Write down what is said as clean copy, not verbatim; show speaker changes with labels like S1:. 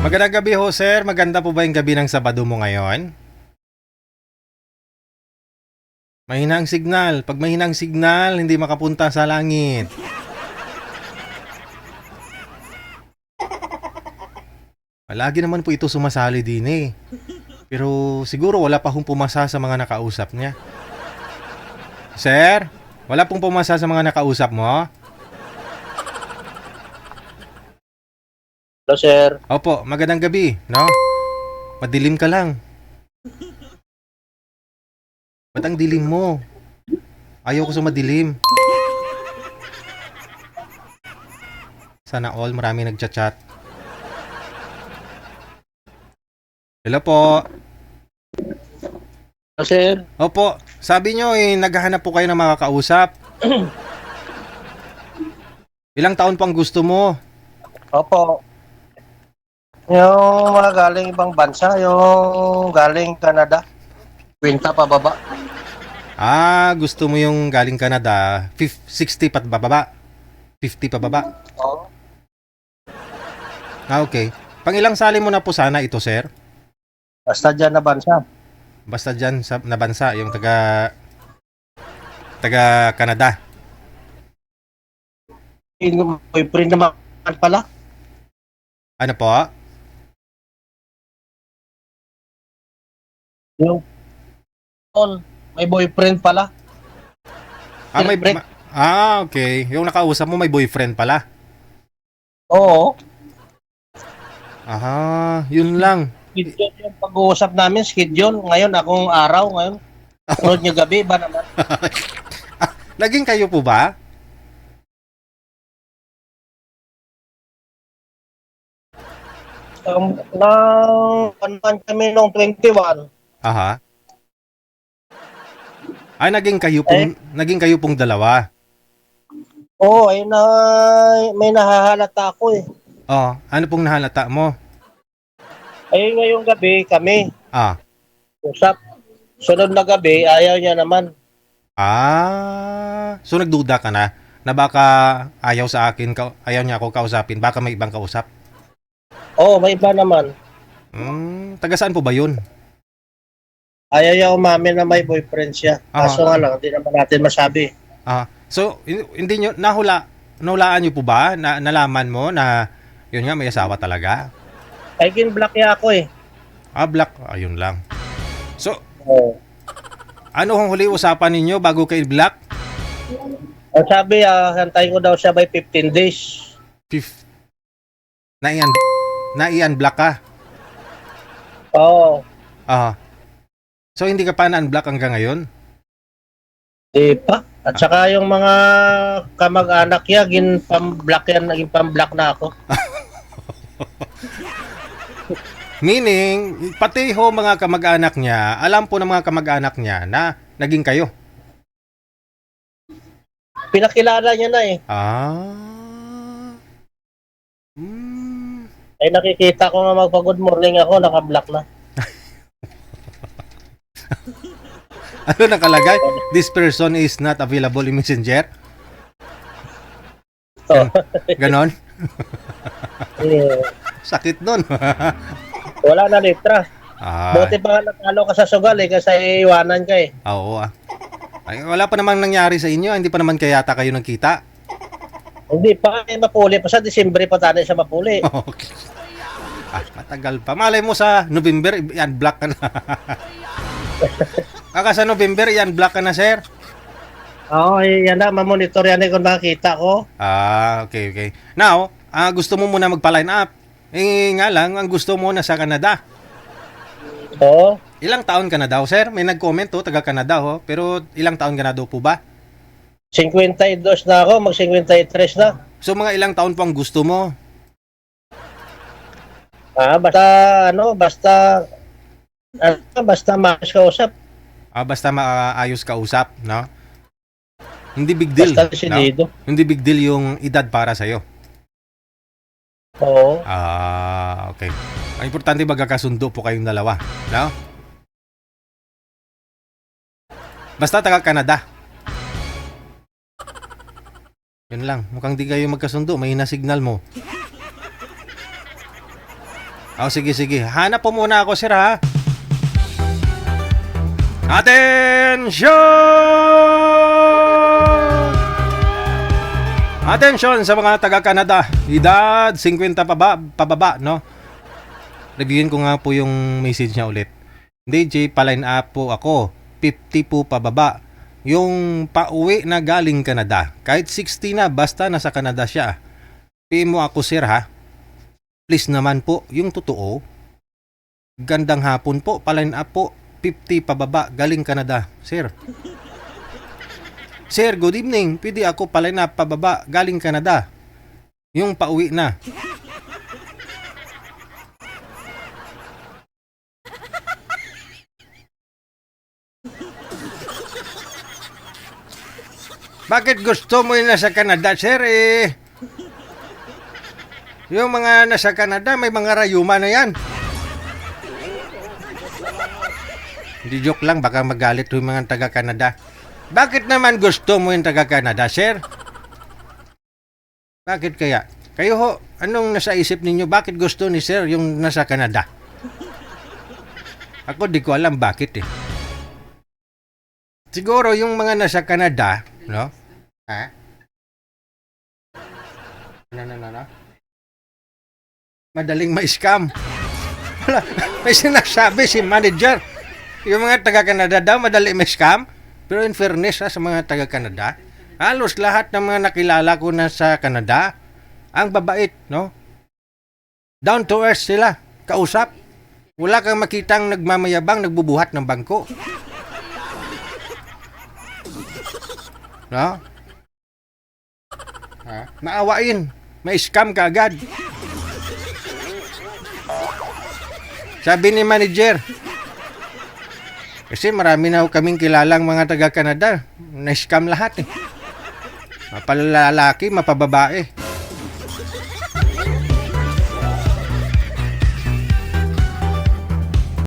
S1: Magandang gabi ho, sir. Maganda po ba yung gabi ng Sabado mo ngayon? Mahina ang signal. Pag mahina ang signal, hindi makapunta sa langit. Lagi naman po ito sumasali din eh. Pero siguro wala pa hong pumasa sa mga nakausap niya. Sir, wala pong pumasa sa mga nakausap mo?
S2: Hello, sir.
S1: Opo, magandang gabi, no? Madilim ka lang. Ba't ang dilim mo? Ayaw ko sa madilim. Sana all, marami nagchat-chat. Hello po.
S2: Hello, sir.
S1: Opo, sabi nyo eh, naghahanap po kayo ng makakausap. Ilang taon pang gusto mo?
S2: Opo. Yung mga galing ibang bansa, yung galing Canada. Kwenta pa baba.
S1: Gusto mo yung galing Canada, 60 pa bababa? 50 pa baba?
S2: Oo.
S1: Okay. Pangilang sali mo na po sana ito, sir?
S2: Basta dyan na bansa.
S1: Basta dyan sa na bansa, yung taga Canada.
S2: Yung boyfriend naman pala.
S1: Ano po?
S2: Yung may boyfriend pala.
S1: May
S2: Break.
S1: okay. Yung nakausap mo may boyfriend pala.
S2: Oo.
S1: Yun lang.
S2: Schedule yung pag-uusap namin, schedule. Ngayon, akong araw, ngayon. Sunod niyo gabi, ba naman?
S1: Naging kayo po ba?
S2: Nang kami noong 21.
S1: Aha. Naging kayo pong dalawa.
S2: Oo, ay may nahahalata ako eh.
S1: Oh, ano pong nahalata mo?
S2: Ay, ngayong gabi kami, usap. Sunod na gabi, ayaw niya naman.
S1: So nagduda ka na baka ayaw sa akin, ayaw niya ako kausapin, baka may ibang kausap.
S2: Oo, may iba naman.
S1: Taga saan po ba yun?
S2: Ayaw niya umamin na may boyfriend siya. Kaso nga lang, hindi naman natin masabi.
S1: So hindi nyo, nahulaan nyo po ba, nalaman mo na yun nga may asawa talaga?
S2: Ay, kin-block niya ako eh.
S1: Black, ayun lang. So,
S2: Oo.
S1: ano ang huli usapan ninyo bago kay Black?
S2: Ang sabi, hantayin ko daw siya by 15 days.
S1: Na-unblock ka?
S2: Oo.
S1: So hindi ka pa na-unblock hanggang ngayon?
S2: Di pa. At saka yung mga kamag-anak niya, gin-pam-block yan, naging pam-block na ako.
S1: Meaning, pati ho mga kamag-anak niya, alam po ng mga kamag-anak niya na naging kayo.
S2: Pinakilala niya na eh. Ay nakikita ko nga magpa-good morning ako, naka-block na.
S1: Ano nakalagay? This person is not available in Messenger? Ganon? Sakit nun.
S2: Wala na litra. Buti pa nga natalo ka sa sugal eh, kasi iiwanan ka eh.
S1: Oo Ay, wala pa namang nangyari sa inyo, hindi pa naman kayata kayo nagkita.
S2: Hindi pa eh, mapuli pa sa Disyembre pa tayo sa mapuli.
S1: Okay. Matagal pa. Malay mo sa November, i-unblock ka na. Sa November, i-unblock ka na, sir?
S2: Oo, yan na, mamonitor yan eh kung nakita ko.
S1: Okay. Now, gusto mo muna magpa-line up. Nga lang, ang gusto mo na sa Canada.
S2: Oo.
S1: Ilang taon ka na daw, sir? May nag-comment taga Canada pero ilang taon ka na daw po ba?
S2: 52 na ako, mag-53 na.
S1: So mga ilang taon po ang gusto mo?
S2: Basta maayos ka usap.
S1: Basta maayos ka usap, no? Hindi big deal.
S2: Basta decidido.
S1: No? Hindi big deal yung edad para sa'yo.
S2: Oo.
S1: Okay. Ang importante magkakasundo po kayong dalawa, no? Basta taga Canada. Yun lang. Mukhang di kayo magkasundo. Mahina signal mo. Oh, sige, sige. Hanap po muna ako, sir, ha? Attention! Attention sa mga taga-Canada. Edad 50 pababa, no? Reviewin ko nga po yung message niya ulit. DJ, pa-line up po ako. 50 po pababa. Yung pauwi na galing Canada. Kahit 60 na, basta nasa Canada siya. PM mo ako, sir, ha? Please naman po, yung totoo. Gandang hapon po, pa-line up po. 50 pababa, galing Canada, sir. Sir, good evening. Pwede ako pa-line up pababa, galing Canada. Yung pauwi na. Bakit gusto mo yung nasa Canada, sir, eh? Yung mga nasa Canada, may mga rayuma na yan. Hindi, joke lang, baka magalit yung mga taga-Canada. Bakit naman gusto mo yung taga-Canada, sir? Bakit kaya? Kayo ho, anong nasa isip ninyo? Bakit gusto ni sir yung nasa Canada? Ako di ko alam bakit eh. Siguro yung mga nasa Canada, no? Ha? No. Madaling ma-scam. Wala, may sinasabi si manager. Yung mga taga-Canada daw, madali ma-scam. Pero in fairness sa mga taga-Canada, halos lahat ng mga nakilala ko na sa Canada, ang babait, no? Down to earth sila, kausap. Wala kang makitang nagmamayabang, nagbubuhat ng bangko. No? Ha? Maawain, may scam ka agad. Sabi ni manager, kasi marami na kaming kilalang mga taga-Canada, na-scam lahat eh. Mapalalaki, mapababae.